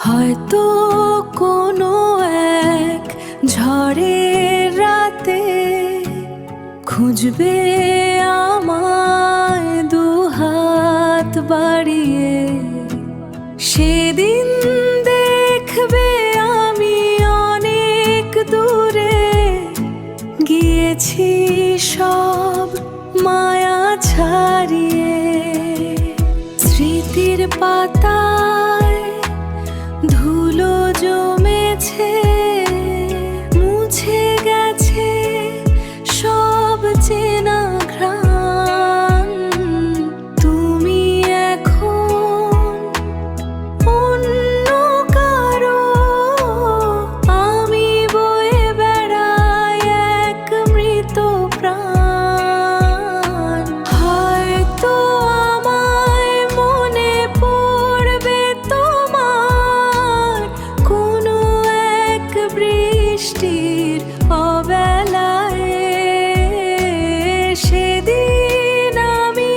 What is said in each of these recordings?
হয়তো কোনো এক ঝড়ের রাতে খুঁজবে আমায় দুহাত বাড়িয়ে। সেদিন দেখবে আমি অনেক দূরে গিয়েছি সব মায়া ছাড়িয়ে। স্মৃতির পাতায় ধুলো জমেছে, মুছে গেছে সব চেনা ঘ্রাণ। তুমি এখন অন্য কারো, আমি বয়ে বেড়াই এক মৃত প্রাণ। হয়তো আমায় মনে পড়বে তোমার কোনো এক বৃষ্টির অবেলায়। সেদিন আমি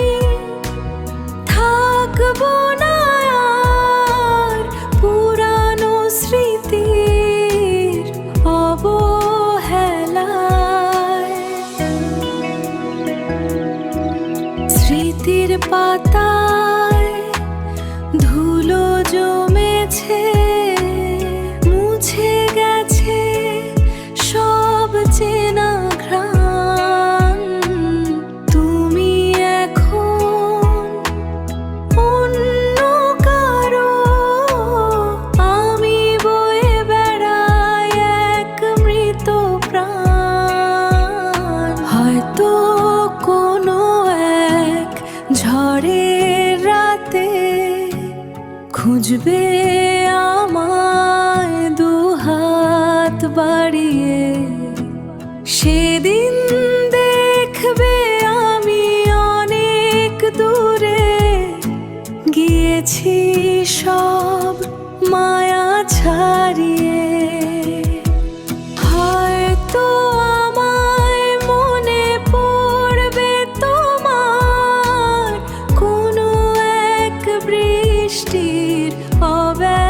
থাকবো না আর পুরানো স্মৃতির অবহেলায়। স্মৃতির পাতায় ধুলো জমেছে, মুছে গেছে সব চেনা ঘ্রাণ। তুমি এখন অন্য কারো, আমি বয়ে বেড়াই এক মৃত প্রাণ। হয়তো কোনো এক ঝড়ের রাতে খুঁজবে আমায় দুহাত বাড়িয়ে। সেদিন দেখবে আমি অনেক দূরে গিয়েছি সব মায়া ছাড়িয়ে। হয়তো আমায় মনে পড়বে তোমার কোনো এক বৃষ্টির অবেলায়।